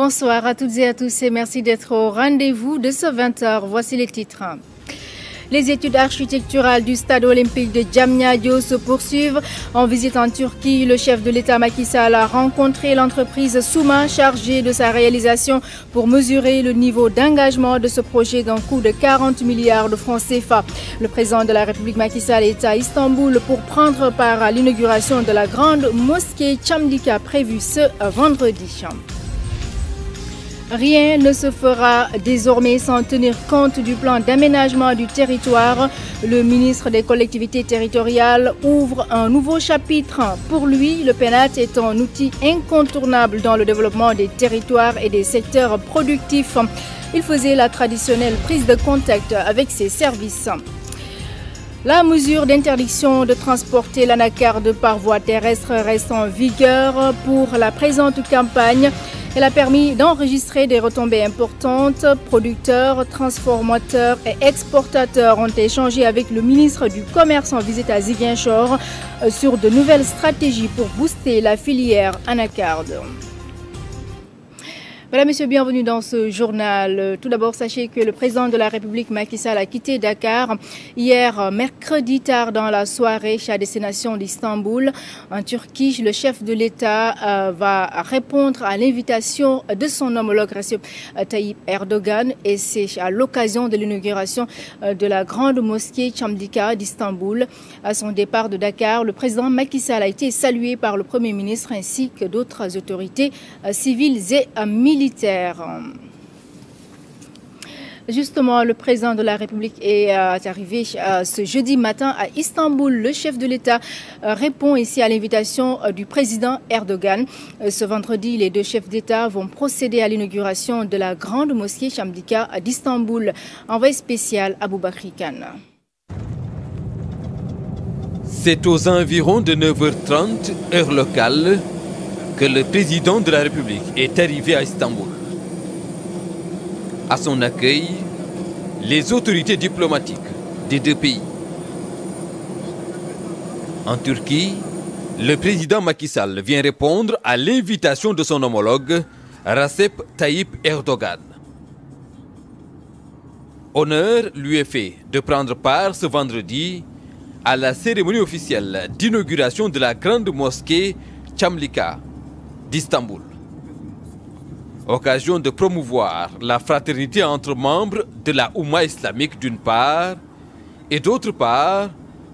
Bonsoir à toutes et à tous et merci d'être au rendez-vous de ce 20h. Voici les titres. Les études architecturales du stade olympique de Diamniadio se poursuivent. En visite en Turquie, le chef de l'État Macky Sall a rencontré l'entreprise Souma chargée de sa réalisation pour mesurer le niveau d'engagement de ce projet d'un coût de 40 milliards de francs CFA. Le président de la République Macky Sall est à Istanbul pour prendre part à l'inauguration de la grande mosquée Çamlıca prévue ce vendredi. Rien ne se fera désormais sans tenir compte du plan d'aménagement du territoire. Le ministre des collectivités territoriales ouvre un nouveau chapitre. Pour lui, le PENAT est un outil incontournable dans le développement des territoires et des secteurs productifs. Il faisait la traditionnelle prise de contact avec ses services. La mesure d'interdiction de transporter l'anacarde par voie terrestre reste en vigueur pour la présente campagne. Elle a permis d'enregistrer des retombées importantes. Producteurs, transformateurs et exportateurs ont échangé avec le ministre du Commerce en visite à Ziguinchor sur de nouvelles stratégies pour booster la filière anacarde. Voilà, messieurs, bienvenue dans ce journal. Tout d'abord, sachez que le président de la République, Macky Sall, a quitté Dakar hier, mercredi tard dans la soirée, à destination d'Istanbul. En Turquie, le chef de l'État va répondre à l'invitation de son homologue Recep Tayyip Erdogan et c'est à l'occasion de l'inauguration de la grande mosquée Çamlıca d'Istanbul. À son départ de Dakar, le président Macky Sall a été salué par le Premier ministre ainsi que d'autres autorités civiles et militaires. Justement, le président de la République est arrivé ce jeudi matin à Istanbul. Le chef de l'État répond ici à l'invitation du président Erdogan. Ce vendredi, les deux chefs d'État vont procéder à l'inauguration de la grande mosquée Çamlıca d'Istanbul. Envoyé spécial Aboubakri Kane. C'est aux environs de 9h30, heure locale, que le président de la République est arrivé à Istanbul. À son accueil, les autorités diplomatiques des deux pays. En Turquie, le président Macky Sall vient répondre à l'invitation de son homologue Recep Tayyip Erdogan. Honneur lui est fait de prendre part ce vendredi à la cérémonie officielle d'inauguration de la grande mosquée Çamlıca d'Istanbul. Occasion de promouvoir la fraternité entre membres de la Oumma islamique d'une part et d'autre part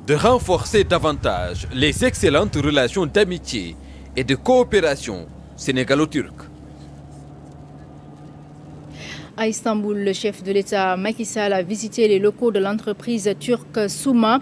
de renforcer davantage les excellentes relations d'amitié et de coopération sénégalo-turque. À Istanbul, le chef de l'État Macky Sall a visité les locaux de l'entreprise turque Souma.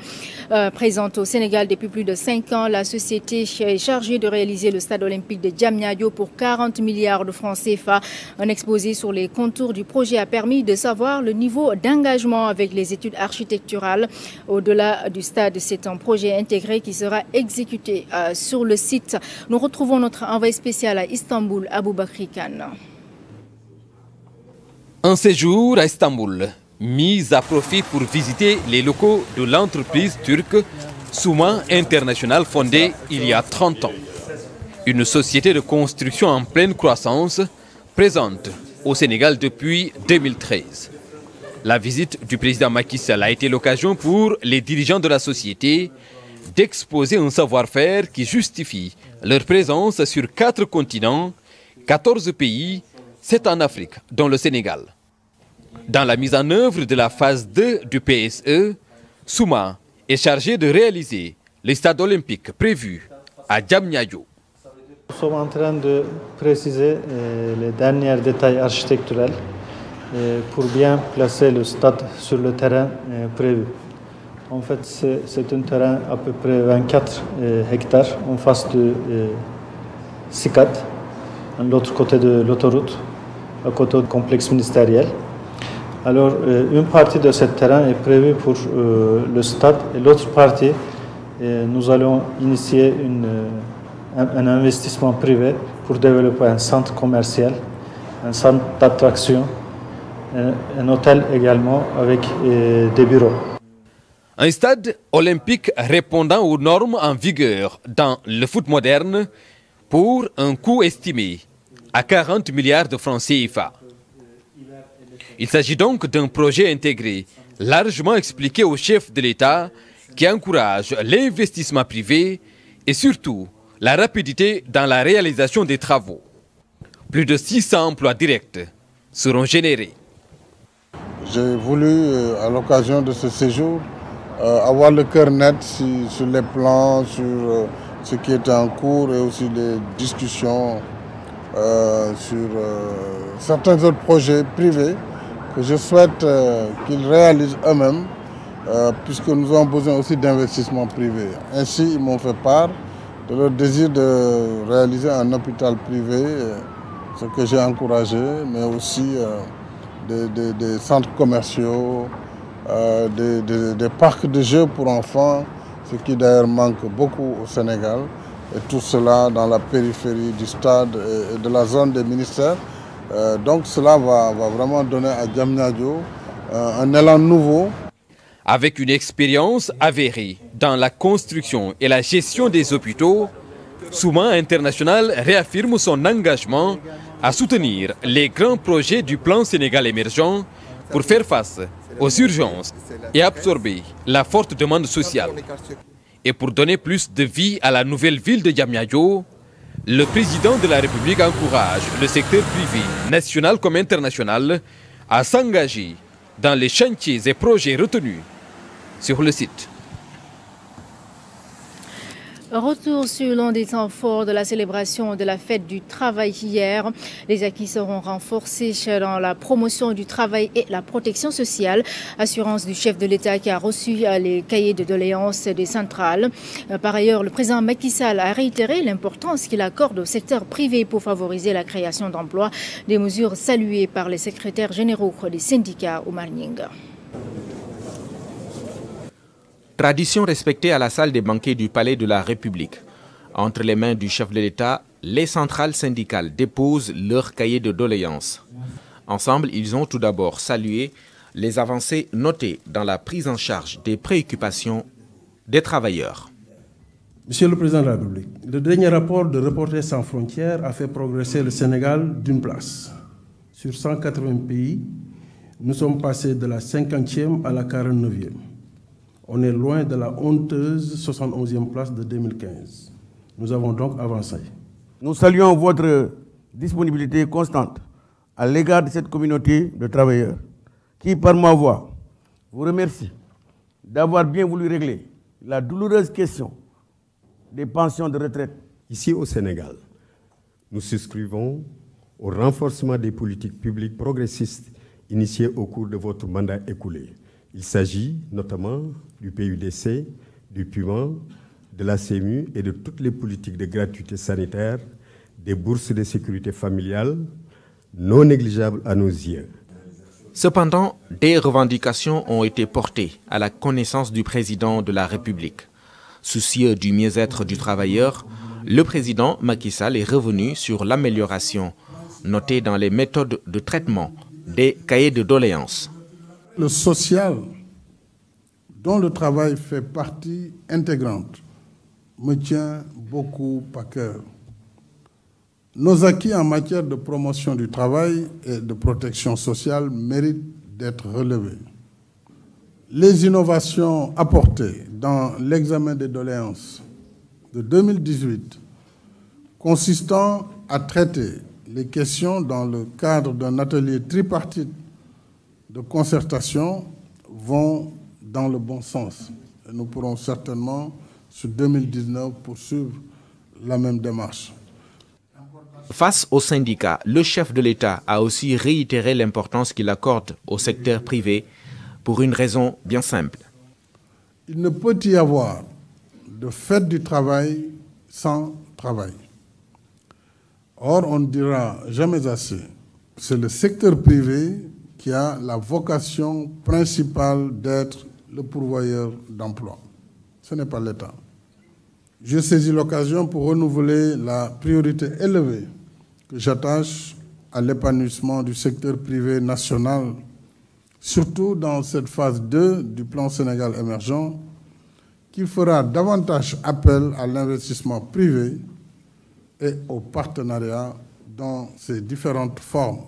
Présente au Sénégal depuis plus de 5 ans, la société est chargée de réaliser le stade olympique de Diamniadio pour 40 milliards de francs CFA. Un exposé sur les contours du projet a permis de savoir le niveau d'engagement avec les études architecturales. Au-delà du stade, c'est un projet intégré qui sera exécuté sur le site. Nous retrouvons notre envoyé spécial à Istanbul, Aboubakri Kane. Un séjour à Istanbul, mis à profit pour visiter les locaux de l'entreprise turque Souma International fondée il y a 30 ans. Une société de construction en pleine croissance, présente au Sénégal depuis 2013. La visite du président Macky Sall a été l'occasion pour les dirigeants de la société d'exposer un savoir-faire qui justifie leur présence sur 4 continents, 14 pays, 7 en Afrique, dont le Sénégal. Dans la mise en œuvre de la phase 2 du PSE, Souma est chargé de réaliser le stade olympique prévu à Diamniadio. Nous sommes en train de préciser les derniers détails architecturels pour bien placer le stade sur le terrain prévu. En fait, c'est un terrain à peu près 24 hectares en face de SICAD, de l'autre côté de l'autoroute, à côté du complexe ministériel. Alors, une partie de ce terrain est prévue pour le stade et l'autre partie, nous allons initier un investissement privé pour développer un centre commercial, un centre d'attraction, un hôtel également avec des bureaux. Un stade olympique répondant aux normes en vigueur dans le foot moderne pour un coût estimé à 40 milliards de francs CFA. Il s'agit donc d'un projet intégré, largement expliqué au chef de l'État, qui encourage l'investissement privé et surtout la rapidité dans la réalisation des travaux. Plus de 600 emplois directs seront générés. J'ai voulu, à l'occasion de ce séjour, avoir le cœur net sur les plans, sur ce qui était en cours et aussi les discussions sur certains autres projets privés que je souhaite qu'ils réalisent eux-mêmes, puisque nous avons besoin aussi d'investissements privés. Ainsi, ils m'ont fait part de leur désir de réaliser un hôpital privé, ce que j'ai encouragé, mais aussi des centres commerciaux, des parcs de jeux pour enfants, ce qui d'ailleurs manque beaucoup au Sénégal, et tout cela dans la périphérie du stade et de la zone des ministères. Donc cela va vraiment donner à Diamniadio un élan nouveau. Avec une expérience avérée dans la construction et la gestion des hôpitaux, Souma International réaffirme son engagement à soutenir les grands projets du plan Sénégal émergent pour faire face aux urgences et absorber la forte demande sociale. Et pour donner plus de vie à la nouvelle ville de Diamniadio, le président de la République encourage le secteur privé, national comme international, à s'engager dans les chantiers et projets retenus sur le site. Retour sur l'un des temps forts de la célébration de la fête du travail hier. Les acquis seront renforcés dans la promotion du travail et la protection sociale. Assurance du chef de l'État qui a reçu les cahiers de doléances des centrales. Par ailleurs, le président Macky Sall a réitéré l'importance qu'il accorde au secteur privé pour favoriser la création d'emplois. Des mesures saluées par les secrétaires généraux des syndicats au Marninga. Tradition respectée à la salle des banquets du Palais de la République. Entre les mains du chef de l'État, les centrales syndicales déposent leur cahier de doléances. Ensemble, ils ont tout d'abord salué les avancées notées dans la prise en charge des préoccupations des travailleurs. Monsieur le Président de la République, le dernier rapport de Reporters sans frontières a fait progresser le Sénégal d'une place. Sur 180 pays, nous sommes passés de la 50e à la 49e. On est loin de la honteuse 71e place de 2015. Nous avons donc avancé. Nous saluons votre disponibilité constante à l'égard de cette communauté de travailleurs qui, par ma voix, vous remercie d'avoir bien voulu régler la douloureuse question des pensions de retraite. Ici au Sénégal, nous souscrivons au renforcement des politiques publiques progressistes initiées au cours de votre mandat écoulé. Il s'agit notamment du PUDC, du PUMA, de la CMU et de toutes les politiques de gratuité sanitaire, des bourses de sécurité familiale, non négligeables à nos yeux. Cependant, des revendications ont été portées à la connaissance du président de la République. Soucieux du mieux-être du travailleur, le président Macky Sall est revenu sur l'amélioration notée dans les méthodes de traitement des cahiers de doléances. Le social, dont le travail fait partie intégrante, me tient beaucoup à cœur. Nos acquis en matière de promotion du travail et de protection sociale méritent d'être relevés. Les innovations apportées dans l'examen des doléances de 2018, consistant à traiter les questions dans le cadre d'un atelier tripartite de concertation, vont dans le bon sens. Et nous pourrons certainement, sur 2019, poursuivre la même démarche. Face aux syndicats, le chef de l'État a aussi réitéré l'importance qu'il accorde au secteur privé pour une raison bien simple. Il ne peut y avoir de fête du travail sans travail. Or, on ne dira jamais assez. C'est le secteur privé qui a la vocation principale d'être le pourvoyeur d'emplois. Ce n'est pas l'État. Je saisis l'occasion pour renouveler la priorité élevée que j'attache à l'épanouissement du secteur privé national, surtout dans cette phase 2 du plan Sénégal émergent, qui fera davantage appel à l'investissement privé et au partenariat dans ses différentes formes.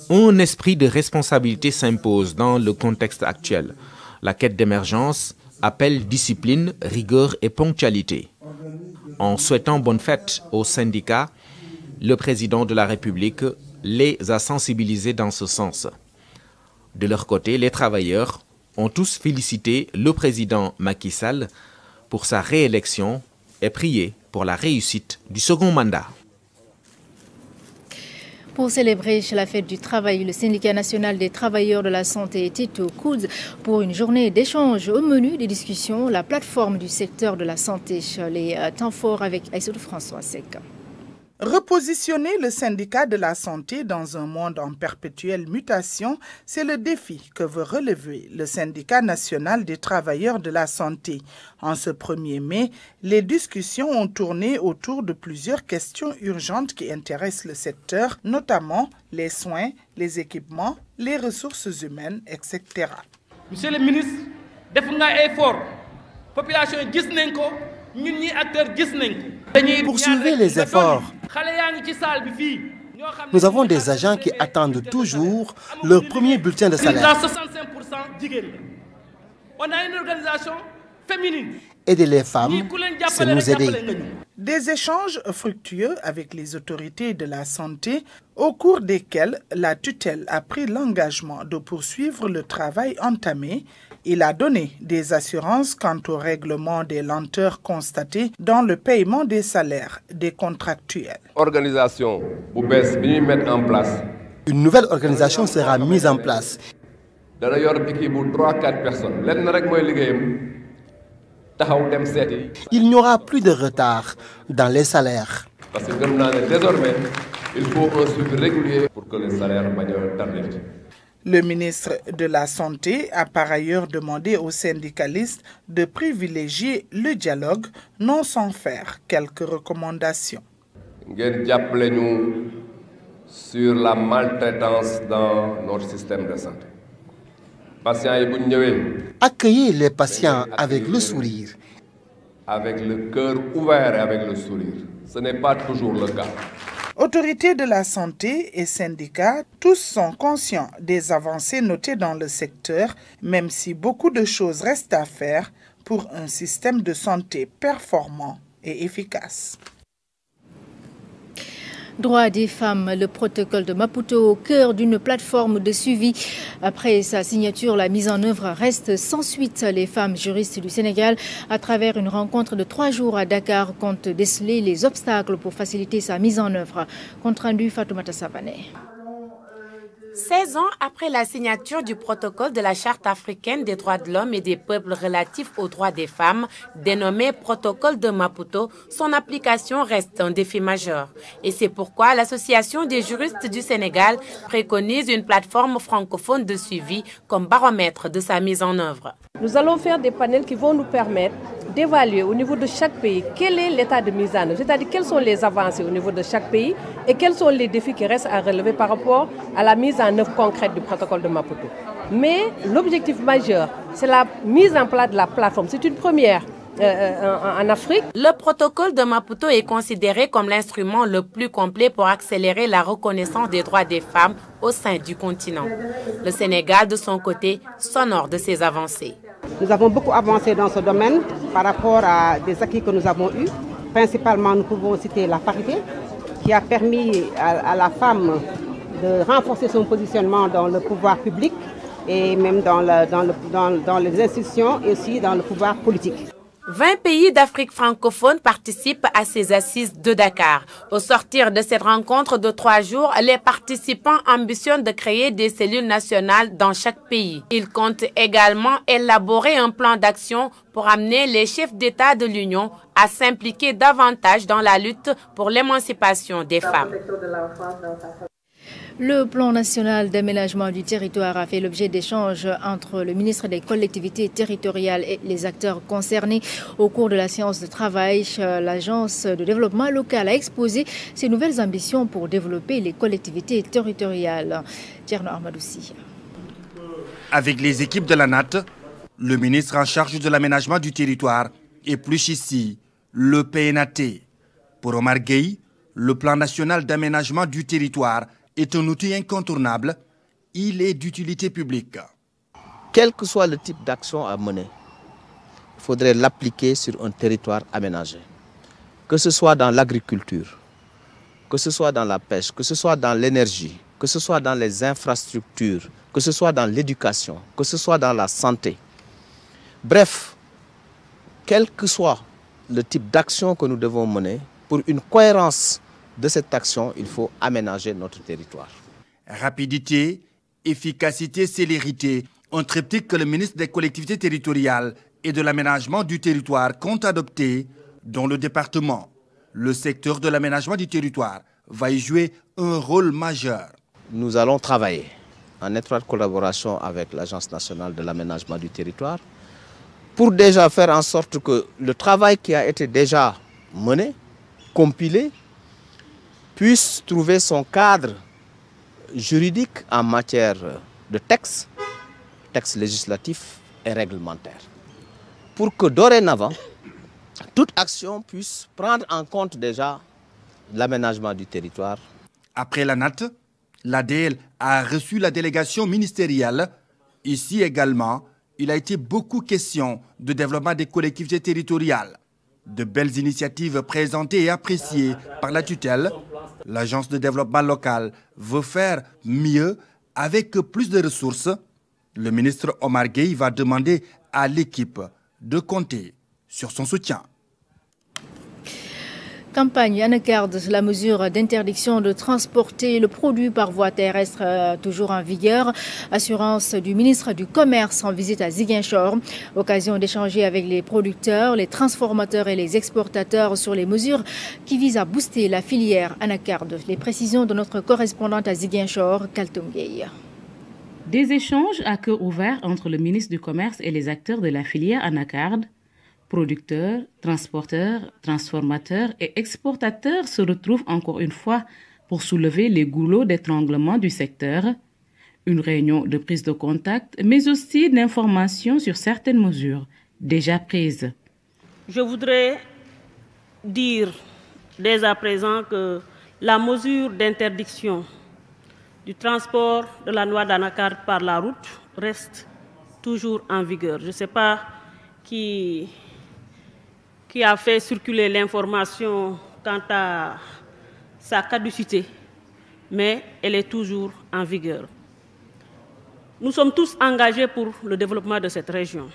Un esprit de responsabilité s'impose dans le contexte actuel. La quête d'émergence appelle discipline, rigueur et ponctualité. En souhaitant bonne fête aux syndicats, le président de la République les a sensibilisés dans ce sens. De leur côté, les travailleurs ont tous félicité le président Macky Sall pour sa réélection et prié pour la réussite du second mandat. Pour célébrer la fête du travail, le syndicat national des travailleurs de la santé était au coude pour une journée d'échange. Au menu des discussions, la plateforme du secteur de la santé, les temps forts avec Aïssatou François Sek. Repositionner le syndicat de la santé dans un monde en perpétuelle mutation, c'est le défi que veut relever le syndicat national des travailleurs de la santé. En ce 1er mai, les discussions ont tourné autour de plusieurs questions urgentes qui intéressent le secteur, notamment les soins, les équipements, les ressources humaines, etc. Monsieur le ministre, def nga effort. Population gis nañ ko, ñun ñi acteurs gis nañ ko. Poursuivez les efforts. Nous avons des agents qui attendent toujours leur premier bulletin de salaire. On a une organisation féminine. Aider les femmes, c'est nous aider. Des échanges fructueux avec les autorités de la santé, au cours desquels la tutelle a pris l'engagement de poursuivre le travail entamé. Il a donné des assurances quant au règlement des lenteurs constatées dans le paiement des salaires des contractuels. Organisation bu bees bi ñuy mettre en place. Une nouvelle organisation sera mise en place. Dana yor équipe bu 3-4 personnes. Lenn rek mooy liggéeyam taxaw dem seeti. Il n'y aura plus de retard dans les salaires. Parce que gëm naa ne désormais il faut un suivi régulier pour que les salaires bañ a tarder. Le ministre de la Santé a par ailleurs demandé aux syndicalistes de privilégier le dialogue, non sans faire quelques recommandations. Ngeen jàppale ñu sur la maltraitance dans notre système de santé. Patients yi bu ñu ñëwee. Accueillez les patients avec le sourire. Avec le cœur ouvert et avec le sourire. Ce n'est pas toujours le cas. Autorités de la santé et syndicats, tous sont conscients des avancées notées dans le secteur, même si beaucoup de choses restent à faire pour un système de santé performant et efficace. Droits des femmes, le protocole de Maputo au cœur d'une plateforme de suivi. Après sa signature, la mise en œuvre reste sans suite. Les femmes juristes du Sénégal, à travers une rencontre de 3 jours à Dakar, comptent déceler les obstacles pour faciliter sa mise en œuvre. Compte rendu Fatoumata Savané. 16 ans après la signature du protocole de la Charte africaine des droits de l'homme et des peuples relatifs aux droits des femmes, dénommé protocole de Maputo, son application reste un défi majeur. Et c'est pourquoi l'Association des juristes du Sénégal préconise une plateforme francophone de suivi comme baromètre de sa mise en œuvre. Nous allons faire des panels qui vont nous permettre d'évaluer au niveau de chaque pays quel est l'état de mise en œuvre, c'est-à-dire quelles sont les avancées au niveau de chaque pays et quels sont les défis qui restent à relever par rapport à la mise en œuvre concrète du protocole de Maputo. Mais l'objectif majeur, c'est la mise en place de la plateforme. C'est une première en Afrique. Le protocole de Maputo est considéré comme l'instrument le plus complet pour accélérer la reconnaissance des droits des femmes au sein du continent. Le Sénégal, de son côté, s'honore de ces avancées. Nous avons beaucoup avancé dans ce domaine par rapport à des acquis que nous avons eus. Principalement, nous pouvons citer la parité, qui a permis à la femme de renforcer son positionnement dans le pouvoir public et même dans les institutions et aussi dans le pouvoir politique. 20 pays d'Afrique francophone participent à ces assises de Dakar. Au sortir de cette rencontre de 3 jours, les participants ambitionnent de créer des cellules nationales dans chaque pays. Ils comptent également élaborer un plan d'action pour amener les chefs d'État de l'Union à s'impliquer davantage dans la lutte pour l'émancipation des femmes. Le plan national d'aménagement du territoire a fait l'objet d'échanges entre le ministre des collectivités territoriales et les acteurs concernés. Au cours de la séance de travail, l'agence de développement local a exposé ses nouvelles ambitions pour développer les collectivités territoriales. Tierno Armadoussi. Avec les équipes de la NAT, le ministre en charge de l'aménagement du territoire épluche ici le PNAT. Pour Omar Gueye, Le plan national d'aménagement du territoire est un outil incontournable. Il est d'utilité publique. Quel que soit le type d'action à mener, il faudrait l'appliquer sur un territoire aménagé. Que ce soit dans l'agriculture, que ce soit dans la pêche, que ce soit dans l'énergie, que ce soit dans les infrastructures, que ce soit dans l'éducation, que ce soit dans la santé. Bref, quel que soit le type d'action que nous devons mener, pour une cohérence de cette action, il faut aménager notre territoire. Rapidité, efficacité, célérité, un triptyque que le ministre des collectivités territoriales et de l'aménagement du territoire compte adopter, dont le département. Le secteur de l'aménagement du territoire va y jouer un rôle majeur. Nous allons travailler en étroite collaboration avec l'Agence nationale de l'aménagement du territoire pour déjà faire en sorte que le travail qui a été déjà mené, compilé, puisse trouver son cadre juridique en matière de textes législatifs et réglementaires. Pour que dorénavant, toute action puisse prendre en compte déjà l'aménagement du territoire. Après la NAT, l'ADL a reçu la délégation ministérielle. Ici également, il a été beaucoup question de développement des collectivités territoriales. De belles initiatives présentées et appréciées par la tutelle. L'Agence de développement local veut faire mieux avec plus de ressources. Le ministre Omar Gueye va demander à l'équipe de compter sur son soutien. Campagne anacarde, la mesure d'interdiction de transporter le produit par voie terrestre toujours en vigueur. Assurance du ministre du Commerce en visite à Ziguinchor. Occasion d'échanger avec les producteurs, les transformateurs et les exportateurs sur les mesures qui visent à booster la filière anacarde. Les précisions de notre correspondante à Ziguinchor, Kaltoum Gueye. Des échanges à cœur ouvert entre le ministre du Commerce et les acteurs de la filière anacarde. Producteurs, transporteurs, transformateurs et exportateurs se retrouvent encore une fois pour soulever les goulots d'étranglement du secteur. Une réunion de prise de contact, mais aussi d'information sur certaines mesures déjà prises. Je voudrais dire dès à présent que la mesure d'interdiction du transport de la noix d'anacarde par la route reste toujours en vigueur. Je ne sais pas qui a fait circuler l'information quant à sa caducité, mais elle est toujours en vigueur. Nous sommes tous engagés pour le développement de cette région.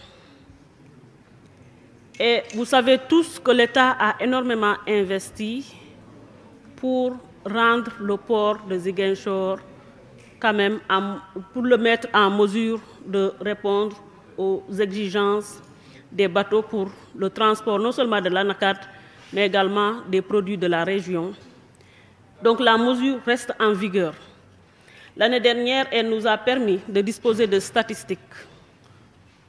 Et vous savez tous que l'État a énormément investi pour rendre le port de Ziguinchor quand même, pour le mettre en mesure de répondre aux exigences des bateaux pour le transport non seulement de l'anacarde, mais également des produits de la région. Donc la mesure reste en vigueur. L'année dernière, elle nous a permis de disposer de statistiques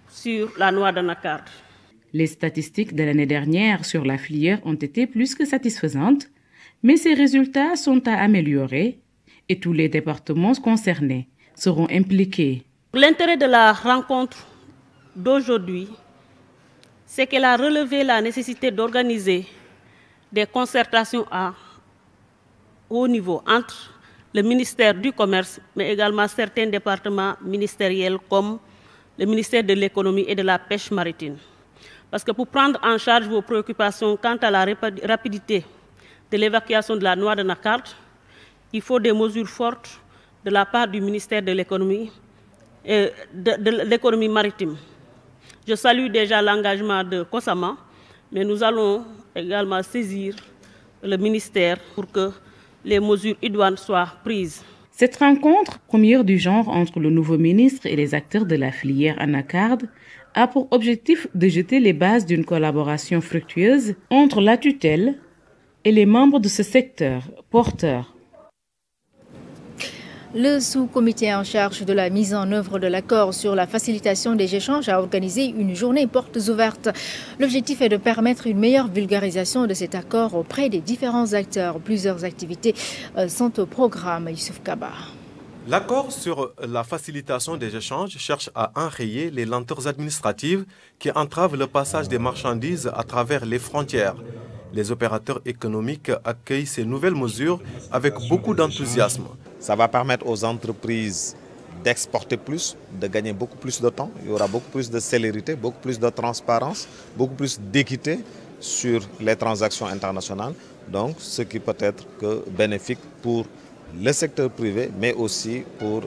sur la noix d'anacarde. Les statistiques de l'année dernière sur la filière ont été plus que satisfaisantes, mais ces résultats sont à améliorer et tous les départements concernés seront impliqués. L'intérêt de la rencontre d'aujourd'hui, c'est qu'elle a relevé la nécessité d'organiser des concertations à haut niveau entre le ministère du Commerce, mais également certains départements ministériels comme le ministère de l'Économie et de la Pêche maritime. Parce que pour prendre en charge vos préoccupations quant à la rapidité de l'évacuation de la noix d'anacarde, il faut des mesures fortes de la part du ministère de l'Économie et de l'économie maritime. Je salue déjà l'engagement de Kosama, mais nous allons également saisir le ministère pour que les mesures idoines soient prises. Cette rencontre, première du genre entre le nouveau ministre et les acteurs de la filière anacarde, a pour objectif de jeter les bases d'une collaboration fructueuse entre la tutelle et les membres de ce secteur porteur. Le sous-comité en charge de la mise en œuvre de l'accord sur la facilitation des échanges a organisé une journée portes ouvertes. L'objectif est de permettre une meilleure vulgarisation de cet accord auprès des différents acteurs. Plusieurs activités sont au programme. Youssouf Kaba. L'accord sur la facilitation des échanges cherche à enrayer les lenteurs administratives qui entravent le passage des marchandises à travers les frontières. Les opérateurs économiques accueillent ces nouvelles mesures avec beaucoup d'enthousiasme. Ça va permettre aux entreprises d'exporter plus, de gagner beaucoup plus de temps. Il y aura beaucoup plus de célérité, beaucoup plus de transparence, beaucoup plus d'équité sur les transactions internationales. Donc, ce qui peut être que bénéfique pour le secteur privé, mais aussi pour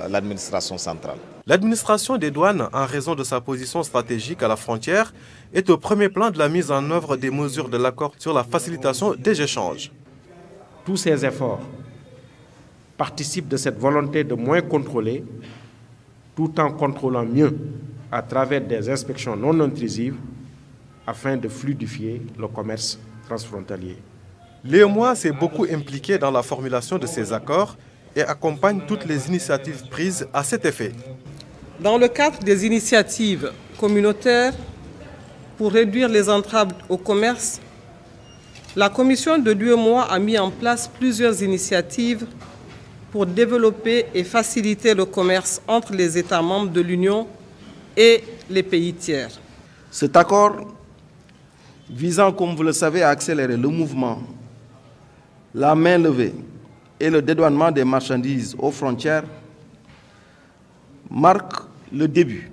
l'administration centrale. L'administration des douanes, en raison de sa position stratégique à la frontière, est au premier plan de la mise en œuvre des mesures de l'accord sur la facilitation des échanges. Tous ces efforts participent de cette volonté de moins contrôler, tout en contrôlant mieux à travers des inspections non intrusives afin de fluidifier le commerce transfrontalier. L'UEMOA s'est beaucoup impliqué dans la formulation de ces accords et accompagne toutes les initiatives prises à cet effet. Dans le cadre des initiatives communautaires pour réduire les entraves au commerce, la commission de l'UEMOA a mis en place plusieurs initiatives pour développer et faciliter le commerce entre les États membres de l'Union et les pays tiers. Cet accord visant, comme vous le savez, à accélérer le mouvement, la main levée et le dédouanement des marchandises aux frontières marque le début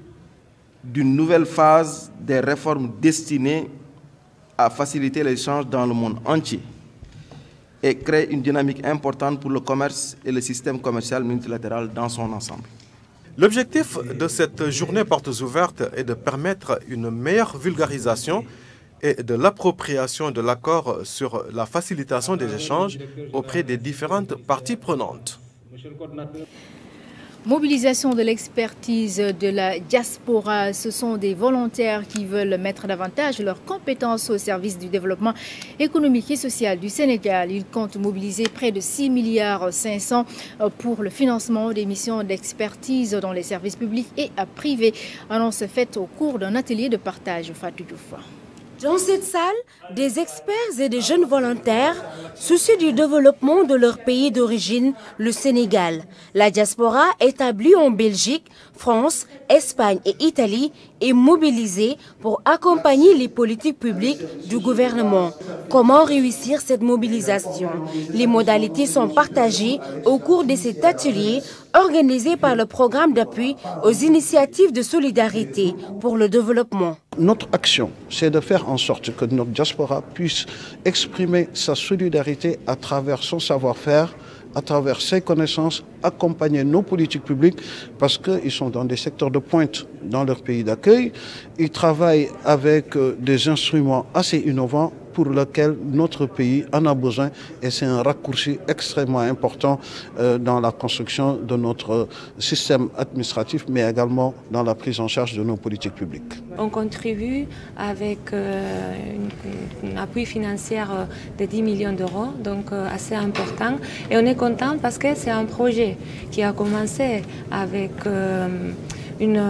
d'une nouvelle phase des réformes destinées à faciliter l'échange dans le monde entier et crée une dynamique importante pour le commerce et le système commercial multilatéral dans son ensemble. L'objectif de cette journée portes ouvertes est de permettre une meilleure vulgarisation et de l'appropriation de l'accord sur la facilitation des échanges auprès des différentes parties prenantes. Mobilisation de l'expertise de la diaspora, ce sont des volontaires qui veulent mettre davantage leurs compétences au service du développement économique et social du Sénégal. Ils comptent mobiliser près de 6,5 milliards pour le financement des missions d'expertise dans les services publics et privés. Annonce faite au cours d'un atelier de partage. Fatou Diouf. Dans cette salle, des experts et des jeunes volontaires soucieux du développement de leur pays d'origine, le Sénégal. La diaspora établie en Belgique, France, Espagne et Italie est mobilisée pour accompagner les politiques publiques du gouvernement. Comment réussir cette mobilisation? Les modalités sont partagées au cours de cet atelier organisé par le programme d'appui aux initiatives de solidarité pour le développement. Notre action, c'est de faire en sorte que notre diaspora puisse exprimer sa solidarité à travers son savoir-faire, à travers ses connaissances, accompagner nos politiques publiques parce qu'ils sont dans des secteurs de pointe dans leur pays d'accueil. Ils travaillent avec des instruments assez innovants pour lequel notre pays en a besoin et c'est un raccourci extrêmement important dans la construction de notre système administratif mais également dans la prise en charge de nos politiques publiques. On contribue avec un appui financier de 10 millions d'euros, donc assez important. Et on est content parce que c'est un projet qui a commencé avec une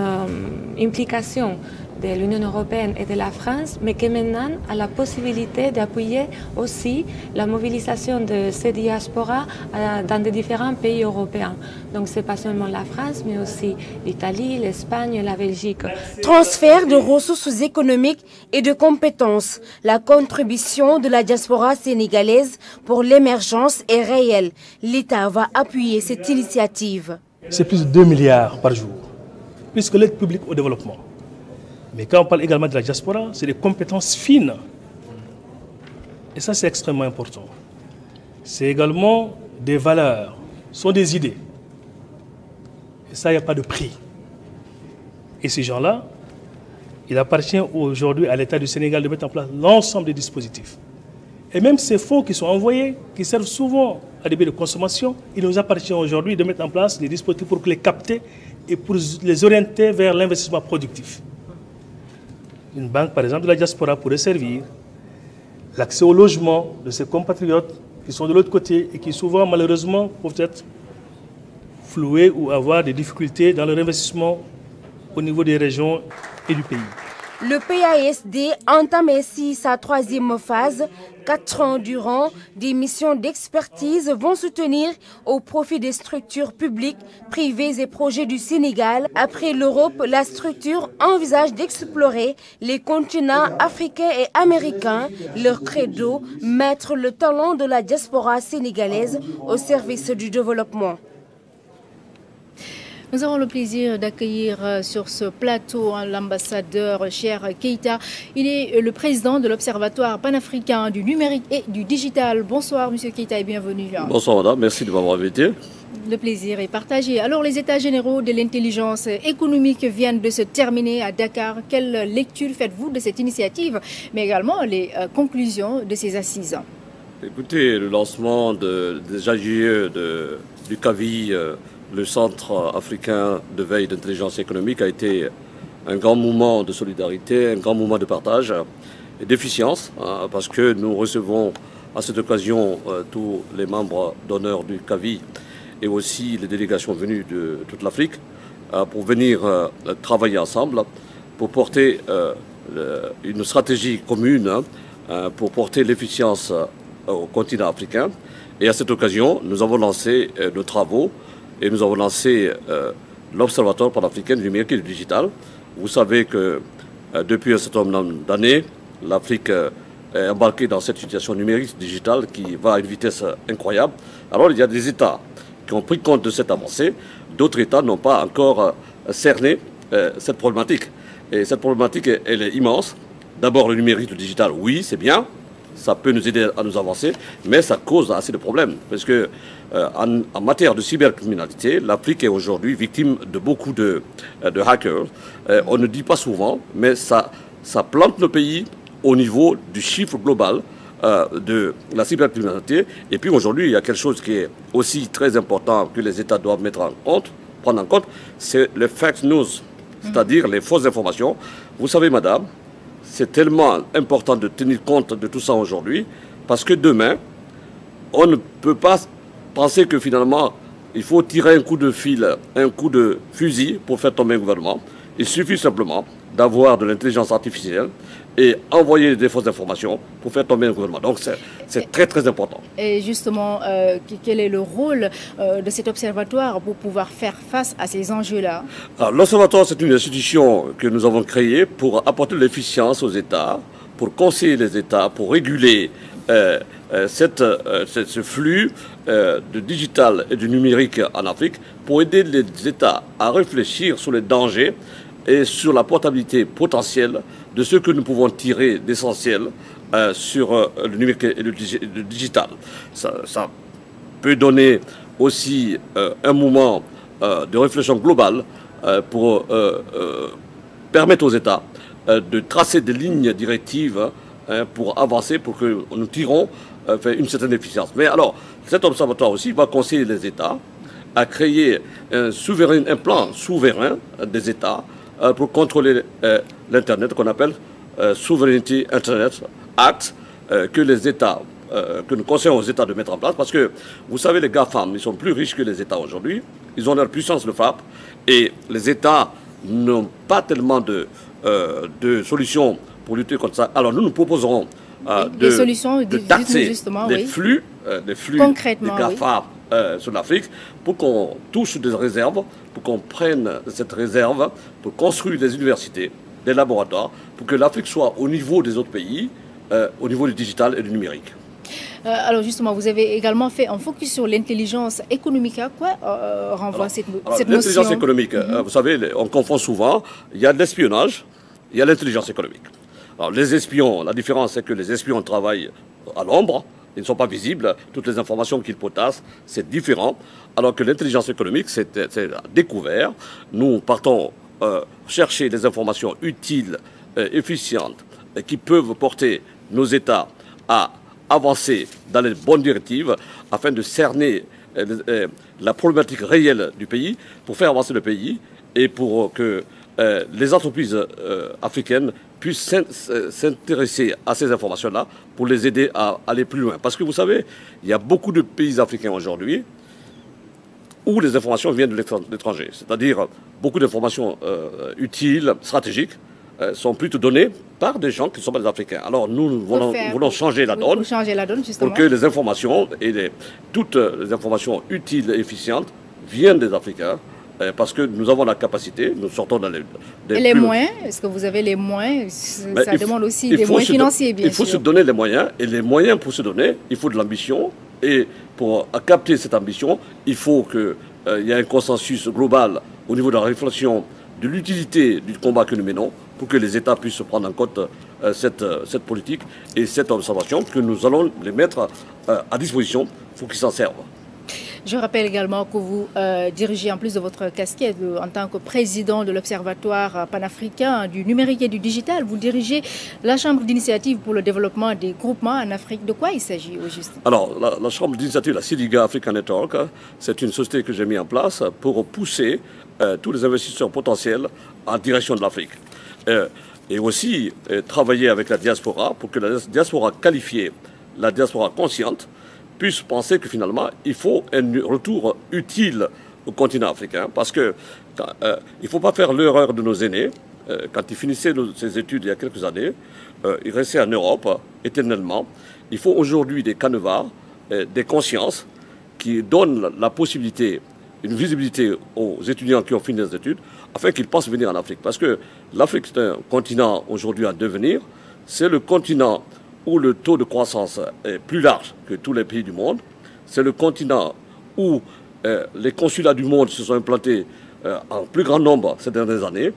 implication de l'Union européenne et de la France, mais qui maintenant a la possibilité d'appuyer aussi la mobilisation de ces diasporas dans les différents pays européens. Donc ce n'est pas seulement la France, mais aussi l'Italie, l'Espagne et la Belgique. Transfert de ressources économiques et de compétences. La contribution de la diaspora sénégalaise pour l'émergence est réelle. L'État va appuyer cette initiative. C'est plus de 2 milliards par jour, plus que l'aide publique au développement. Mais quand on parle également de la diaspora, c'est des compétences fines. Et ça, c'est extrêmement important. C'est également des valeurs, ce sont des idées. Et ça, il n'y a pas de prix. Et ces gens-là, il appartient aujourd'hui à l'État du Sénégal de mettre en place l'ensemble des dispositifs. Et même ces fonds qui sont envoyés, qui servent souvent à des biens de consommation, il nous appartient aujourd'hui de mettre en place des dispositifs pour les capter et pour les orienter vers l'investissement productif. Une banque, par exemple, de la diaspora pourrait servir l'accès au logement de ses compatriotes qui sont de l'autre côté et qui souvent, malheureusement, peuvent être floués ou avoir des difficultés dans leur investissement au niveau des régions et du pays. Le PASD entame ainsi sa troisième phase. 4 ans durant, des missions d'expertise vont se tenir au profit des structures publiques, privées et projets du Sénégal. Après l'Europe, la structure envisage d'explorer les continents africains et américains. Leur credo, mettre le talent de la diaspora sénégalaise au service du développement. Nous avons le plaisir d'accueillir sur ce plateau l'ambassadeur Cheikh Keita. Il est le président de l'Observatoire panafricain du numérique et du digital. Bonsoir Monsieur Keita et bienvenue. Bonsoir madame, merci de m'avoir invité. Le plaisir est partagé. Alors les états généraux de l'intelligence économique viennent de se terminer à Dakar. Quelle lecture faites-vous de cette initiative, mais également les conclusions de ces assises? Écoutez, le lancement des AGE du CAVI, le Centre africain de veille d'intelligence économique, a été un grand mouvement de solidarité, un grand mouvement de partage et d'efficience, parce que nous recevons à cette occasion tous les membres d'honneur du CAVI et aussi les délégations venues de toute l'Afrique pour venir travailler ensemble, pour porter une stratégie commune, pour porter l'efficience au continent africain. Et à cette occasion, nous avons lancé nos travaux et nous avons lancé l'Observatoire panafricain du numérique et du digital. Vous savez que depuis un certain nombre d'années, l'Afrique est embarquée dans cette situation numérique digitale qui va à une vitesse incroyable. Alors il y a des États qui ont pris compte de cette avancée, d'autres États n'ont pas encore cerné cette problématique. Et cette problématique, elle est immense. D'abord le numérique, le digital, oui, c'est bien. Ça peut nous aider à nous avancer, mais ça cause assez de problèmes. Parce que en matière de cybercriminalité, l'Afrique est aujourd'hui victime de beaucoup de hackers. On ne dit pas souvent, mais ça plante le pays au niveau du chiffre global de la cybercriminalité. Et puis aujourd'hui, il y a quelque chose qui est aussi très important que les États doivent prendre en compte, c'est les fake news, c'est-à-dire les fausses informations. Vous savez, madame, c'est tellement important de tenir compte de tout ça aujourd'hui, parce que demain, on ne peut pas penser que finalement, il faut tirer un coup de fil, un coup de fusil pour faire tomber un gouvernement. Il suffit simplement d'avoir de l'intelligence artificielle et envoyer des fausses informations pour faire tomber un gouvernement. Donc c'est très très important. Et justement, quel est le rôle de cet observatoire pour pouvoir faire face à ces enjeux-là? L'observatoire, c'est une institution que nous avons créée pour apporter de l'efficience aux États, pour conseiller les États, pour réguler ce flux de digital et du numérique en Afrique, pour aider les États à réfléchir sur les dangers et sur la portabilité potentielle de ce que nous pouvons tirer d'essentiel sur le numérique et le digital. Ça peut donner aussi un moment de réflexion globale pour permettre aux États de tracer des lignes directives pour avancer, pour que nous tirons une certaine efficience. Mais alors, cet observatoire aussi va conseiller les États à créer un plan souverain des États pour contrôler l'Internet, qu'on appelle Sovereignty Internet Act, que les États, que nous conseillons aux États de mettre en place, parce que, vous savez, les GAFAM, ils sont plus riches que les États aujourd'hui, ils ont leur puissance de frappe, et les États n'ont pas tellement de solutions pour lutter contre ça. Alors nous proposerons de taxer des flux concrètement, des GAFAM sur l'Afrique, pour qu'on touche des réserves, pour qu'on prenne cette réserve, pour construire des universités, des laboratoires, pour que l'Afrique soit au niveau des autres pays, au niveau du digital et du numérique. Alors justement, vous avez également fait un focus sur l'intelligence économique. À quoi renvoie cette notion? L'intelligence économique, vous savez, on confond souvent, il y a de l'espionnage, il y a l'intelligence économique. Alors les espions, la différence c'est que les espions travaillent à l'ombre, ils ne sont pas visibles, toutes les informations qu'ils potassent, c'est différent, alors que l'intelligence économique, c'est découvert. Nous partons chercher des informations utiles, efficientes, qui peuvent porter nos États à avancer dans les bonnes directives afin de cerner la problématique réelle du pays, pour faire avancer le pays et pour que les entreprises africaines puissent s'intéresser à ces informations-là pour les aider à aller plus loin. Parce que vous savez, il y a beaucoup de pays africains aujourd'hui où les informations viennent de l'étranger, c'est-à-dire beaucoup d'informations utiles, stratégiques, sont plutôt donnés par des gens qui ne sont pas des Africains. Alors nous voulons changer la donne, justement, pour que les informations et toutes les informations utiles et efficientes viennent des Africains, parce que nous avons la capacité, nous sortons dans les moyens, est-ce que vous avez les moyens? Ça demande aussi des moyens financiers, bien sûr. Il faut se donner les moyens, et les moyens pour se donner, il faut de l'ambition, et pour capter cette ambition, il faut qu'il y ait un consensus global au niveau de la réflexion de l'utilité du combat que nous menons, pour que les États puissent prendre en compte cette politique et cette observation, que nous allons les mettre à disposition pour qu'ils s'en servent. Je rappelle également que vous dirigez, en plus de votre casquette en tant que président de l'Observatoire panafricain du numérique et du digital, vous dirigez la Chambre d'initiative pour le développement des groupements en Afrique. De quoi il s'agit au juste? Alors, la Chambre d'initiative, la CIDIGA Africa Network, c'est une société que j'ai mise en place pour pousser tous les investisseurs potentiels en direction de l'Afrique. Et aussi travailler avec la diaspora pour que la diaspora qualifiée, la diaspora consciente, puisse penser que finalement, il faut un retour utile au continent africain, parce que il ne faut pas faire l'erreur de nos aînés. Quand ils finissaient ces études il y a quelques années, ils restaient en Europe éternellement. Il faut aujourd'hui des canevas, des consciences qui donnent la possibilité, une visibilité aux étudiants qui ont fini les études, afin qu'ils puissent venir en Afrique. Parce que l'Afrique, c'est un continent aujourd'hui en devenir. C'est le continent où le taux de croissance est plus large que tous les pays du monde. C'est le continent où les consulats du monde se sont implantés en plus grand nombre ces dernières années.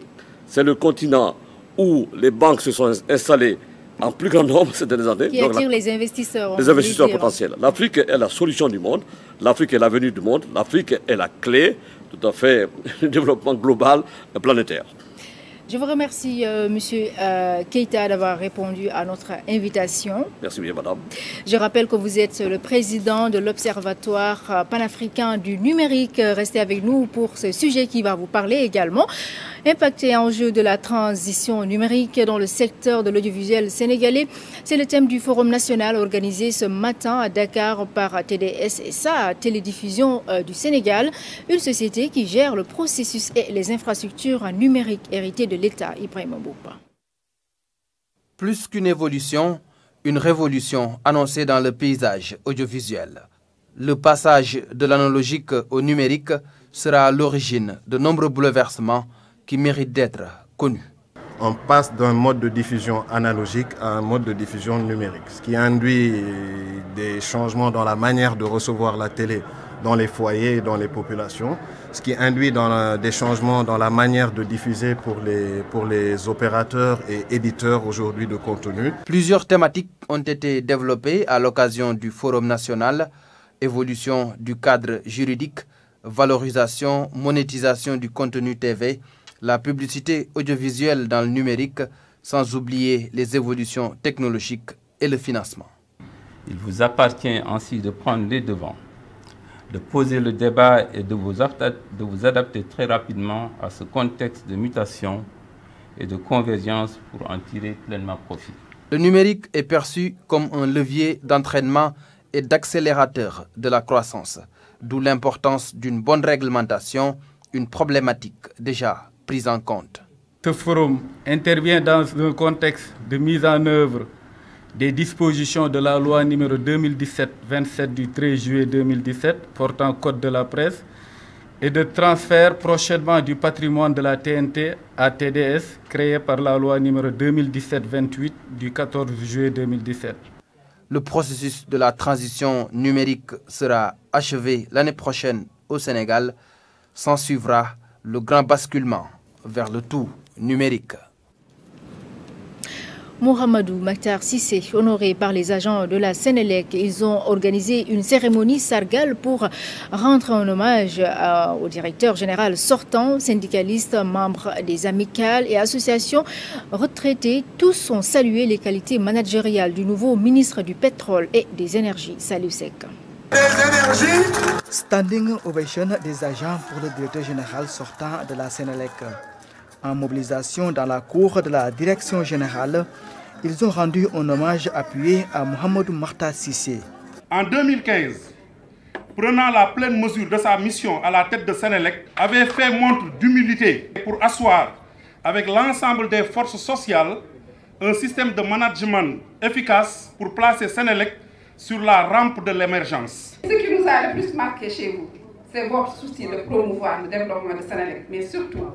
C'est le continent où les banques se sont installées en plus grand nombre ces dernières années. Qui attire les investisseurs. Les investisseurs potentiels. L'Afrique est la solution du monde. L'Afrique est l'avenir du monde. L'Afrique est la clé tout à fait du développement global et planétaire. Je vous remercie, Monsieur Keïta, d'avoir répondu à notre invitation. Merci bien, madame. Je rappelle que vous êtes le président de l'Observatoire panafricain du numérique. Restez avec nous pour ce sujet qui va vous parler également. Impact et enjeux de la transition numérique dans le secteur de l'audiovisuel sénégalais. C'est le thème du Forum national organisé ce matin à Dakar par TDS SA, Télédiffusion du Sénégal, une société qui gère le processus et les infrastructures numériques héritées de l'État. Ibrahima Bouba. Plus qu'une évolution, une révolution annoncée dans le paysage audiovisuel. Le passage de l'analogique au numérique sera à l'origine de nombreux bouleversements qui méritent d'être connus. On passe d'un mode de diffusion analogique à un mode de diffusion numérique, ce qui induit des changements dans la manière de recevoir la télé dans les foyers et dans les populations, ce qui induit des changements dans la manière de diffuser pour les opérateurs et éditeurs aujourd'hui de contenu. Plusieurs thématiques ont été développées à l'occasion du Forum national, évolution du cadre juridique, valorisation, monétisation du contenu TV, la publicité audiovisuelle dans le numérique, sans oublier les évolutions technologiques et le financement. Il vous appartient ainsi de prendre les devants, de poser le débat et de vous adapter très rapidement à ce contexte de mutation et de convergence pour en tirer pleinement profit. Le numérique est perçu comme un levier d'entraînement et d'accélérateur de la croissance, d'où l'importance d'une bonne réglementation, une problématique déjà prise en compte. Ce forum intervient dans un contexte de mise en œuvre des dispositions de la loi numéro 2017-27 du 13 juillet 2017 portant code de la presse et de transfert prochainement du patrimoine de la TNT à TDS créé par la loi numéro 2017-28 du 14 juillet 2017. Le processus de la transition numérique sera achevé l'année prochaine au Sénégal. S'en suivra le grand basculement vers le tout numérique. Mohamedou Makhtar Cissé, honoré par les agents de la Sénélec, ils ont organisé une cérémonie sargal pour rendre un hommage au directeur général sortant, syndicalistes, membres des amicales et associations retraités. Tous ont salué les qualités managériales du nouveau ministre du Pétrole et des Énergies, Salif Seck. Standing ovation des agents pour le directeur général sortant de la Sénélec. En mobilisation dans la cour de la direction générale, ils ont rendu un hommage appuyé à Mohamedou Makhtar Cissé. En 2015, prenant la pleine mesure de sa mission à la tête de Sénélec, avait fait montre d'humilité pour asseoir avec l'ensemble des forces sociales, un système de management efficace pour placer Sénélec sur la rampe de l'émergence. Ce qui nous a le plus marqué chez vous, c'est votre souci de promouvoir le développement de Sénélec, mais surtout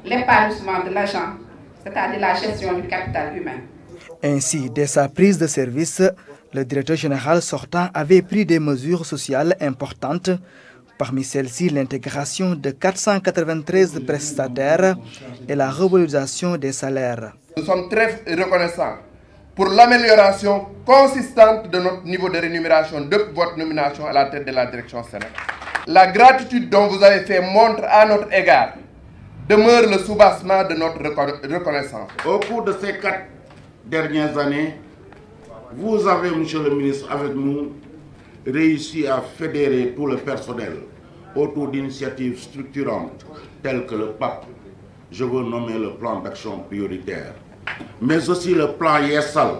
l'épanouissement de l'agent, c'est-à-dire la gestion du capital humain. Ainsi, dès sa prise de service, le directeur général sortant avait pris des mesures sociales importantes. Parmi celles-ci, l'intégration de 493 prestataires et la revalorisation des salaires. Nous sommes très reconnaissants pour l'amélioration consistante de notre niveau de rémunération depuis votre nomination à la tête de la direction Sénélec. La gratitude dont vous avez fait montre à notre égard demeure le soubassement de notre reconnaissance. Au cours de ces 4 dernières années, vous avez, monsieur le ministre, avec nous, réussi à fédérer tout le personnel autour d'initiatives structurantes telles que le PAP, je veux nommer le plan d'action prioritaire, mais aussi le plan YESAL,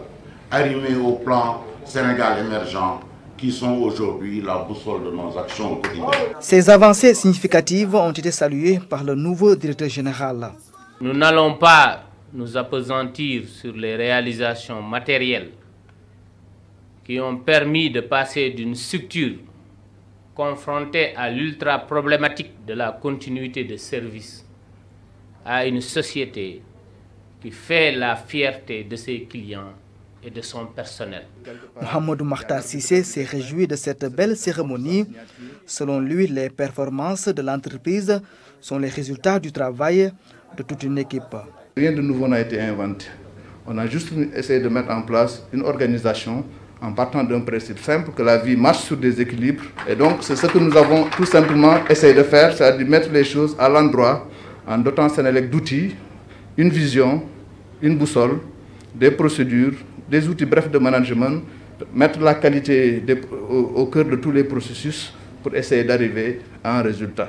arrimé au plan Sénégal émergent, qui sont aujourd'hui la boussole de nos actions au quotidien. Ces avancées significatives ont été saluées par le nouveau directeur général. Nous n'allons pas nous appesantir sur les réalisations matérielles qui ont permis de passer d'une structure confrontée à l'ultra-problématique de la continuité de service à une société qui fait la fierté de ses clients et de son personnel. Mohamedou Makhtar Cissé s'est réjoui de cette belle cérémonie. Selon lui, les performances de l'entreprise sont les résultats du travail de toute une équipe. Rien de nouveau n'a été inventé. On a juste essayé de mettre en place une organisation en partant d'un principe simple, que la vie marche sur des équilibres. Et donc, c'est ce que nous avons tout simplement essayé de faire, c'est-à-dire mettre les choses à l'endroit en dotant Sénélec d'outils, une vision, une boussole, des procédures, des outils brefs de management, mettre la qualité au cœur de tous les processus pour essayer d'arriver à un résultat.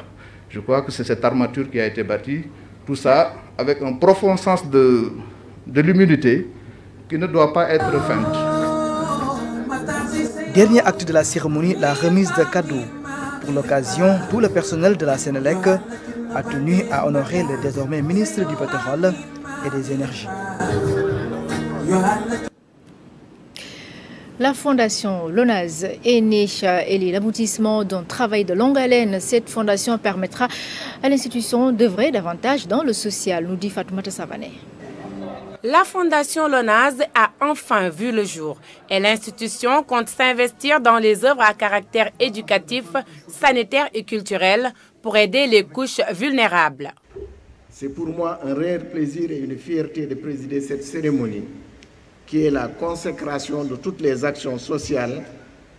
Je crois que c'est cette armature qui a été bâtie, tout ça avec un profond sens de l'humilité qui ne doit pas être feinte. Dernier acte de la cérémonie, la remise de cadeaux. Pour l'occasion, tout le personnel de la Sénélec a tenu à honorer le désormais ministre du Pétrole et des Énergies. La fondation Lonase est née et l'aboutissement d'un travail de longue haleine. Cette fondation permettra à l'institution d'œuvrer davantage dans le social, nous dit Fatoumata Savané. La fondation Lonase a enfin vu le jour et l'institution compte s'investir dans les œuvres à caractère éducatif, sanitaire et culturel pour aider les couches vulnérables. C'est pour moi un réel plaisir et une fierté de présider cette cérémonie qui est la consécration de toutes les actions sociales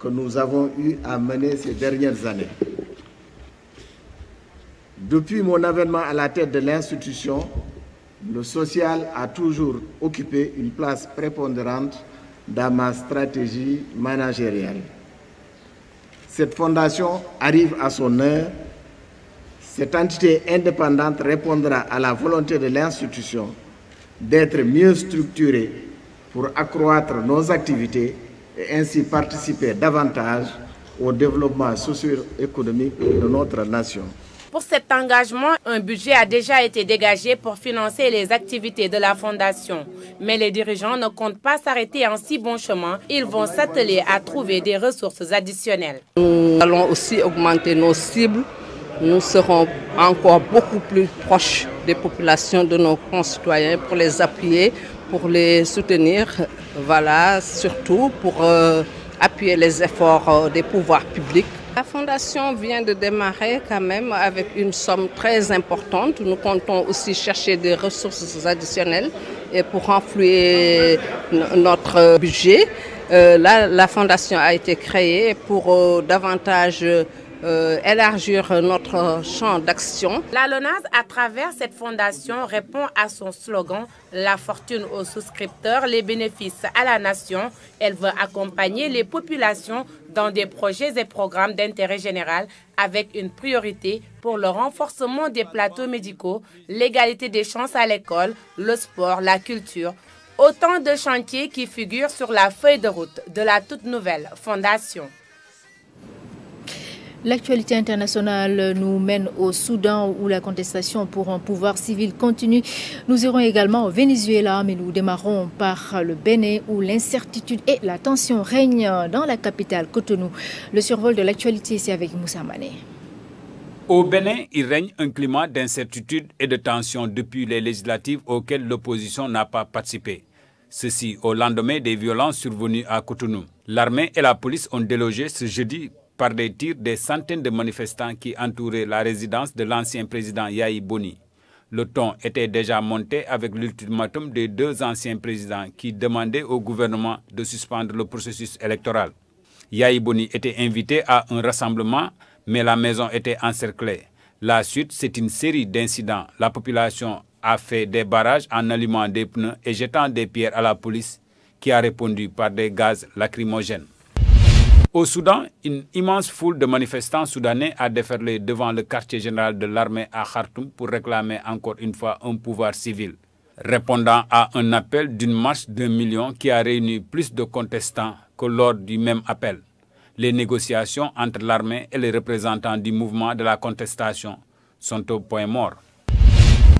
que nous avons eu à mener ces dernières années. Depuis mon avènement à la tête de l'institution, le social a toujours occupé une place prépondérante dans ma stratégie managériale. Cette fondation arrive à son heure. Cette entité indépendante répondra à la volonté de l'institution d'être mieux structurée pour accroître nos activités et ainsi participer davantage au développement socio-économique de notre nation. Pour cet engagement, un budget a déjà été dégagé pour financer les activités de la Fondation. Mais les dirigeants ne comptent pas s'arrêter en si bon chemin. Ils vont s'atteler à trouver des ressources additionnelles. Nous allons aussi augmenter nos cibles. Nous serons encore beaucoup plus proches des populations de nos concitoyens pour les appuyer, pour les soutenir. Voilà, surtout pour appuyer les efforts des pouvoirs publics. La fondation vient de démarrer quand même avec une somme très importante. Nous comptons aussi chercher des ressources additionnelles et pour renflouer notre budget. Là, la fondation a été créée pour davantage élargir notre champ d'action. La Lonase, à travers cette fondation, répond à son slogan « La fortune aux souscripteurs, les bénéfices à la nation ». Elle veut accompagner les populations dans des projets et programmes d'intérêt général avec une priorité pour le renforcement des plateaux médicaux, l'égalité des chances à l'école, le sport, la culture. Autant de chantiers qui figurent sur la feuille de route de la toute nouvelle fondation. L'actualité internationale nous mène au Soudan où la contestation pour un pouvoir civil continue. Nous irons également au Venezuela, mais nous démarrons par le Bénin où l'incertitude et la tension règnent dans la capitale Cotonou. Le survol de l'actualité, c'est avec Moussa Mané. Au Bénin, il règne un climat d'incertitude et de tension depuis les législatives auxquelles l'opposition n'a pas participé. Ceci au lendemain des violences survenues à Cotonou. L'armée et la police ont délogé ce jeudi par des tirs des centaines de manifestants qui entouraient la résidence de l'ancien président Yahi Boni. Le ton était déjà monté avec l'ultimatum des deux anciens présidents qui demandaient au gouvernement de suspendre le processus électoral. Yahi Boni était invité à un rassemblement, mais la maison était encerclée. La suite, c'est une série d'incidents. La population a fait des barrages en allumant des pneus et jetant des pierres à la police qui a répondu par des gaz lacrymogènes. Au Soudan, une immense foule de manifestants soudanais a déferlé devant le quartier général de l'armée à Khartoum pour réclamer encore une fois un pouvoir civil. Répondant à un appel d'une marche d'1 million qui a réuni plus de contestants que lors du même appel. Les négociations entre l'armée et les représentants du mouvement de la contestation sont au point mort.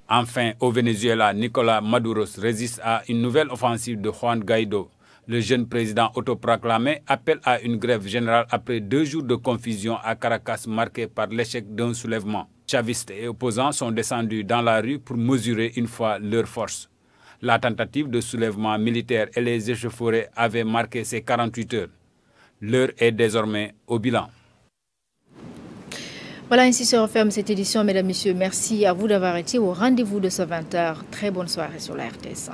Enfin, au Venezuela, Nicolás Maduro résiste à une nouvelle offensive de Juan Guaidó. Le jeune président autoproclamé appelle à une grève générale après 2 jours de confusion à Caracas marqués par l'échec d'un soulèvement. Chavistes et opposants sont descendus dans la rue pour mesurer une fois leurs forces. La tentative de soulèvement militaire et les échauffourées avaient marqué ces 48 heures. L'heure est désormais au bilan. Voilà, ainsi se referme cette édition. Mesdames, Messieurs, merci à vous d'avoir été au rendez-vous de ce 20h. Très bonne soirée sur la RTS.